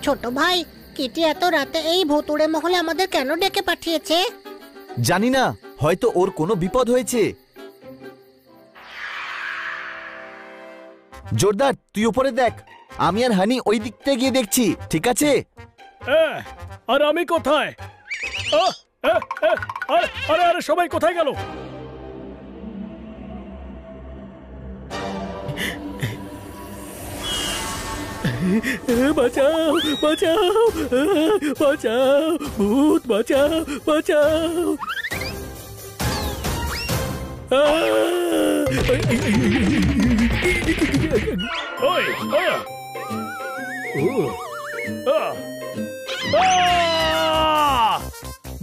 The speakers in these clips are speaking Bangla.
ছোট ভাই, কিটি এত রাতে এই ভুতুড়ে মহলে আমাদের কেন ডেকে পাঠিয়েছে? জানি না, হয়তো ওর কোনো বিপদ হয়েছে। জোরদার, তুই উপরে দেখ, আমি আর হানি ওই দিকতে গিয়ে দেখছি, ঠিক আছে? আর আমি কোথায়? আরে আরে সবাই কোথায় গেল? বাঁচাও বাঁচাও বাঁচাও, ভূত বাঁচাও বাঁচাও।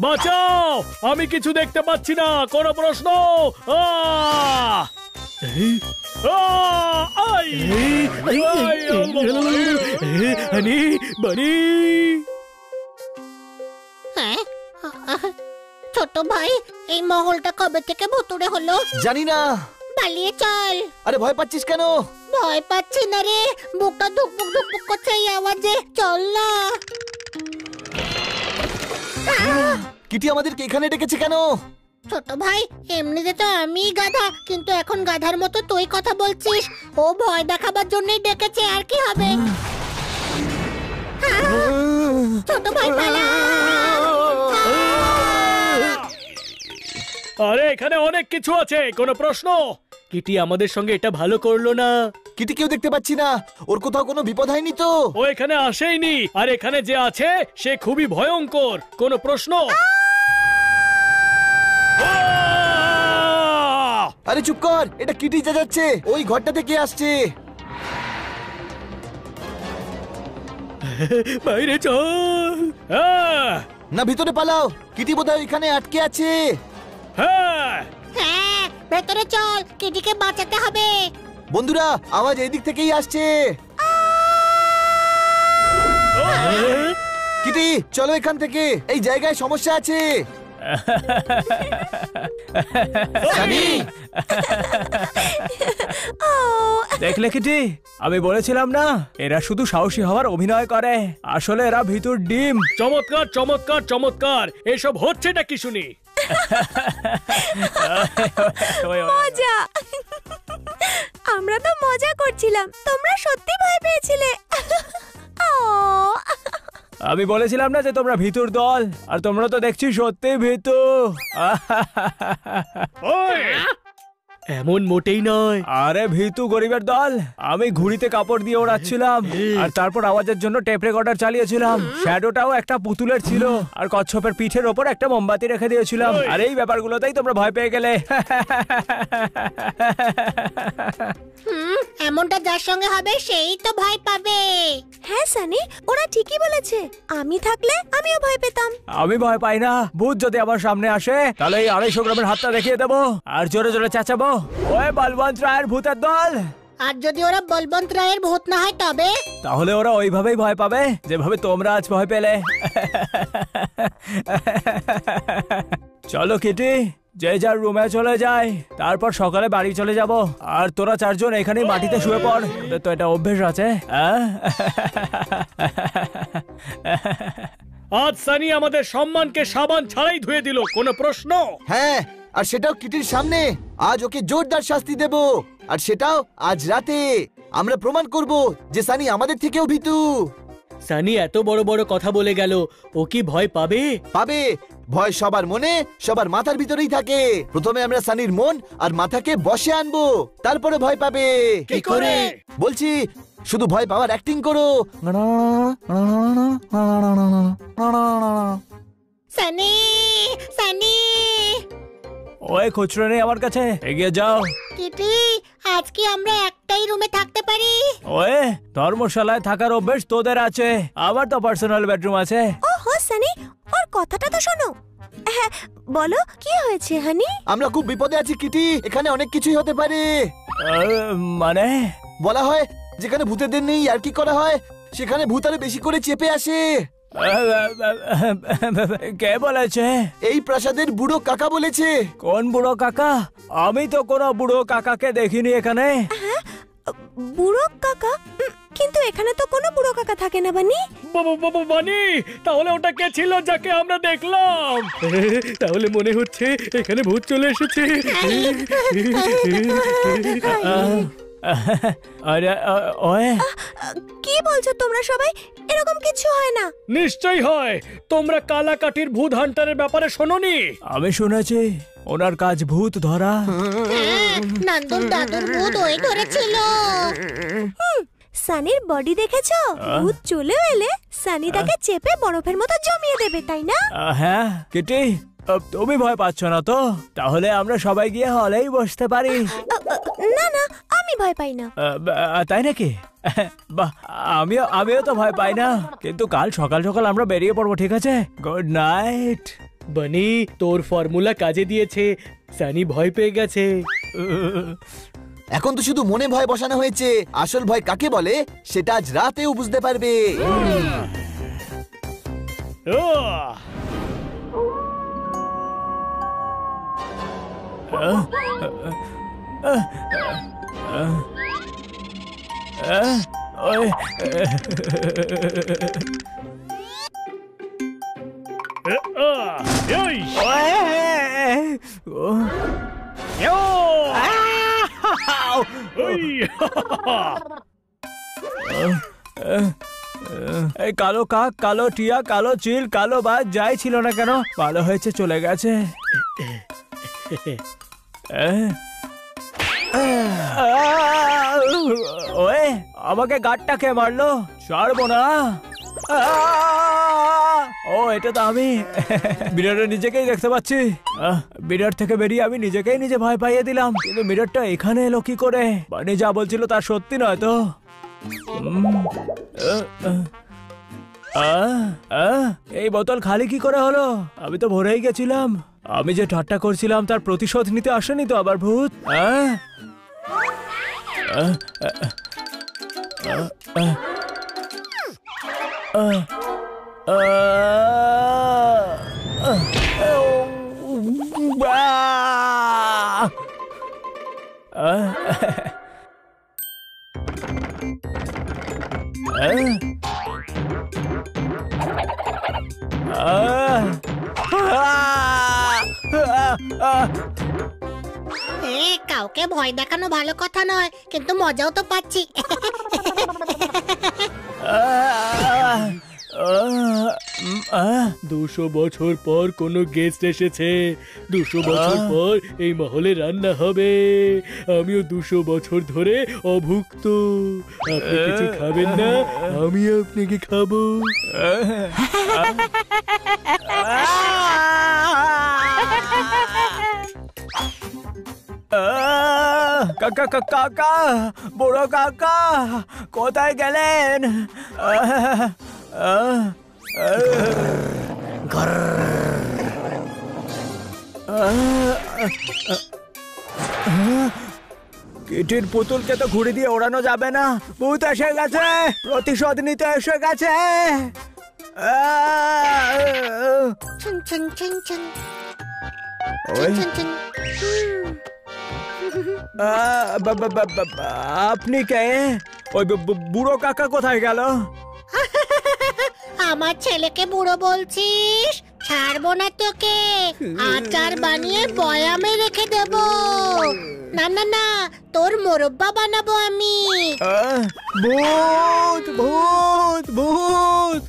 বাঁচাও, আমি কিছু দেখতে পাচ্ছি না, কোনো প্রশ্ন? ছোট ভাই, এই মহলটা কবে থেকে ভুতুড়ে হলো? জানি না। পালিয়ে চল। আরে ভয় পাচ্ছিস কেন? ভয় পাচ্ছি না রে, বুকটা ধুকপুক ধুকপুক করছে এই আওয়াজে। চল না। কিটি আমাদেরকে এখানে ডেকেছে কেন? ছোট ভাই, এমনিতে তো আমি গাধা, কিন্তু এখন গাধার মতো তুই কথা বলছিস। ও ভয় দেখাবার জন্যই ডেকেছে, আর কি হবে? ছোট ভাই পালা। আরে এখানে অনেক কিছু আছে, কোনো প্রশ্ন? কিটি আমাদের সঙ্গে এটা ভালো করলো না। কিটি কেউ দেখতে পাচ্ছি না, ওর কোথাও কোনো বিপদ হয়নি তো? ও এখানে আসেইনি, আর এখানে যে আছে সে খুবই ভয়ঙ্কর, কোনো প্রশ্ন? আরে চুপ কর, এটা কিটি যা যাচ্ছে, ওই ঘরটা থেকে আসছে। বাইরে চল। না, ভিতরে পালাও, কিটি বোধহয় এখানে আটকে আছে। হ্যাঁ, ভেতরে চল, কিটিকে বাঁচাতে হবে। বন্ধুরা, আওয়াজ এই দিক থেকেই আসছে। কিটি, চলো এখান থেকে, এই জায়গায় সমস্যা আছে। দেখলে কিটি, আমি বলেছিলাম না, এরা শুধু সাহসী হওয়ার অভিনয় করে, আসলে এরা ভিতর ডিম। চমৎকার চমৎকার চমৎকার, এসব হচ্ছেটা কি শুনি? মজা, আমরা তো মজা করছিলাম, তোমরা সত্যি ভয় পেয়েছিলে। আমি বলেছিলাম না যে তোমরা ভিতর দল, আর তোমরা তো দেখছি সত্যি ভিতু। এমন মোটেই নয়। আরে ভিতু গরিবের দল, আমি ঘুড়িতে কাপড় দিয়ে ওড়াচ্ছিলাম, আর তারপর আওয়াজের জন্য টেপ রেকর্ডার চালিয়েছিলাম। শ্যাডোটাও একটা পুতুলের ছিল, আর কচ্ছপের পিঠের ওপর একটা মোমবাতি রেখে দিয়েছিলাম। আর এই ব্যাপারগুলোতেই তোমরা ভয় পেয়ে গেলে। এমনটা যার সঙ্গে হবে সেই তো ভয় পাবে। হ্যাঁ সানি, ওরা ঠিকই বলেছে, আমি থাকলে আমিও ভয় পেতাম। আমি ভয় পাই না, ভূত যদি আবার সামনে আসে তাহলে এই 250 গ্রামের হাতটা দেখিয়ে দেবো, আর জোরে জোরে চেঁচাবো, ওই বলবন্ত রায়ের ভূতের দল। আর যদি ওরা বলবন্ত রায়ের ভূত না হয় তবে? তাহলে ওরা ওইভাবেই ভয় পাবে যেভাবে তোমরা আজ ভয় পেলে। চলো কিটি, যে যার রুমে চলে যায়, তারপর সকালে বাড়ি চলে যাব, আর তোরা 4 জন এখানেই মাটিতে শুয়ে পড়, তোদের তো এটা অভ্যেস আছে। আজ সানি আমাদের সম্মানকে সাবান ছাড়াই ধুয়ে দিল, কোনো প্রশ্ন? হ্যাঁ, আর সেটাও কিটির সামনে। আজ ওকে জোরদার শাস্তি দেব, আর সেটাও আজ রাতে। আমরা প্রমাণ করব যে সানি আমাদের থেকেও ভীতু। সানি এত বড় বড় কথা বলে গেল, ও কি ভয় পাবে? পাবে। ভয় সবার মনে, সবার মাথার ভিতরেই থাকে। প্রথমে আমরা সানির মন আর মাথাকে বশে আনবো, তারপরে ভয় পাবে। কি করে? বলছি, শুধু ভয় পাওয়ার অ্যাক্টিং করো। সানি, সানি। ওই খুচরো নেই আমার কাছে, এগিয়ে যাও। কিটি, আজ কি আমরা একটাই রুমে থাকতে পারি? ওই ধর্মশালায় থাকার অভ্যেস তোদের আছে, আমার তো পার্সোনাল বেডরুম আছে। ওহো সানি, ওর কথাটা তো শোনো। হ্যাঁ, বলো কি হয়েছে হানি? আমরা খুব বিপদে আছি কিটি, এখানে অনেক কিছুই হতে পারে। মানে? বলা হয় যেখানে ভূতেদের নেই আর কি করা হয়, সেখানে ভূত আরো বেশি করে চেপে আসে। কে বলেছে? এই প্রাসাদের বুড়ো কাকা বলেছে। কোন বুড়ো কাকা? আমি তো কোনো বুড়ো কাকাকে দেখিনি এখানে। বুড়ো কাকা? কিন্তু এখানে তো কোনো বুড়ো কাকা থাকে না বানি। বাবা বানি, তাহলে ওটা কে ছিল যাকে আমরা দেখলাম? তাহলে মনে হচ্ছে এখানে ভূত চলে এসেছে। আরে ওয়ে, কি বলছো তোমরা সবাই? এরকম কিছু হয় না। নিশ্চয়ই হয়। তোমরা কালাকাঠির ভূত হান্টারের ব্যাপারে শোনোনি? আমি শুনেছি ওনার কাজ ভূত ধরা। নন্দুর দাদুর ভূত ওই ধরেছিল। সানির বডি দেখেছো? ভূত চলে এলে সানি তাকে চেপে বরফের মতো জমিয়ে দেবে, তাই না? হ্যাঁ কিটি, তুমি ভয় পাচ্ছ না তো? তাহলে আমরা সবাই গিয়ে হলেই বসতে পারি। না না, আমি ভয় পাই না। তাই নাকি? বাহ, আমিও তো ভয় পাই না, কিন্তু কাল সকাল সকাল আমরা বেরিয়ে পড়বো, ঠিক আছে? Good night. বানি, তোর ফর্মুলা কাজে দিয়েছে। সানি ভয় পেয়ে গেছে। এখন তো শুধু মনে ভয় বসানো হয়েছে, আসল ভয় কাকে বলে সেটা আজ রাতেও বুঝতে পারবে। এই কালো কাক, কালো টিয়া, কালো চিল, কালো বাজ যাই ছিল না কেন, ভালো হয়েছে চলে গেছে। ওয়ে, আমাকে গাঁটটা কে মারলো? ছাড়বো না। ও, এটা তো আমি। মিররে নিজেকেই দেখতে পাচ্ছি। মিরর থেকে বেরিয়ে আমি নিজেকেই নিজে ভয় পাইয়ে দিলাম, কিন্তু মিররটা এখানে এলো কি করে? বানি যা বলছিল তার সত্যি নয় তো? এই বোতল খালি কি করে হলো? আমি তো ভরেই গেছিলাম। আমি যে ঠাট্টা করছিলাম তার প্রতিশোধ নিতে আসেনি তো আবার ভূত? কাউকে ভয় দেখানো ভালো কথা নয়, কিন্তু মজাও তো পাচ্ছি। 200 বছর পর কোনো গেস্ট এসেছে। 200 বছর পর এই মহলে রান্না হবে। আমিও 200 বছর ধরে অভুক্ত। আপনি কিছু খাবেন না, আমি আপনাকে খাবো। কাকা কাকা, বড় কাকা কোথায় গেলেন? কিটির পুতুলকে তো ঘুড়ি দিয়ে ওড়ানো যাবে না, ভূত এসে গেছে, প্রতিশোধ নিতে এসে গেছে। ছুন ছুন ছুন ছুন ওই, ছুন ছুন। আপনি কে? ওই বুড়ো কাকা কোথায় গেল? আমার ছেলেকে বুড়ো বলছিস? ছাড়বো না তোকে, আচার বানিয়ে বয়ামে রেখে দেব। না না না, তোর মোরব্বা বানাবো আমি। ভূত ভূত ভূত!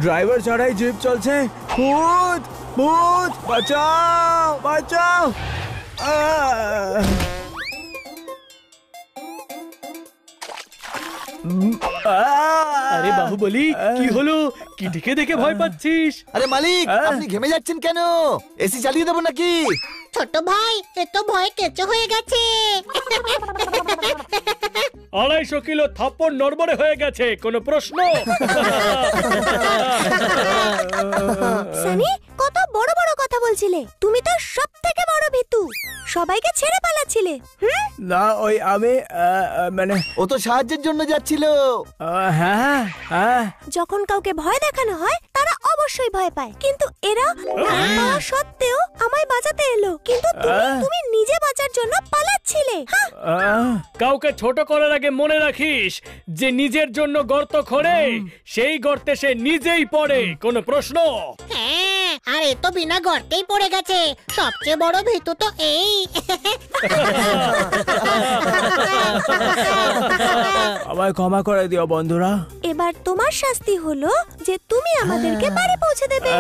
ড্রাইভার ছাড়াই জিপ চলছে। ভূত ভূত, বাঁচাও বাঁচাও! আরে বাহুবলি, কি হলো? কিটিকে দেখে ভয় পাচ্ছিস? আরে মালিক, আপনি ঘেমে যাচ্ছেন কেন? এসি চালিয়ে দেবো নাকি? ছোট ভাই, এ তো ভয় কেঁচো হয়ে গেছে। 250 কিলো থাপ্পড় নড়বড়ে হয়ে গেছে, কোনো প্রশ্ন? সানি, কত বড় বড় কথা বলছিলে? তুমি তো সব থেকে বড় ভীতু, সবাইকে ছেড়ে পালাচ্ছিলে। না ওই আমি মানে ও তো সাহায্যের জন্য যাচ্ছিল। হ্যাঁ হ্যাঁ। যখন কাউকে ভয় দেখানো হয় তারা অবশ্যই ভয় পায়, কিন্তু এরা না পাওয়া সত্ত্বেও আমায় বাঁচাতে এলো, কিন্তু তুমি নিজে বাঁচার জন্য পালাচ্ছিলে। কাউকে ছোট করার আগে মনে রাখিস যে নিজের জন্য গর্ত খোঁড়ে সেই গর্তে সে নিজেই পড়ে। কোনো প্রশ্ন? হ্যাঁ, আর এ তো বিনা গর্তেই পড়ে গেছে। সবচেয়ে বড় ভীতু তো এই। আমায় ক্ষমা করে দিও বন্ধুরা। এবার তোমার শাস্তি হলো যে তুমি আমাদেরকে বাড়ি পৌঁছে দেবে।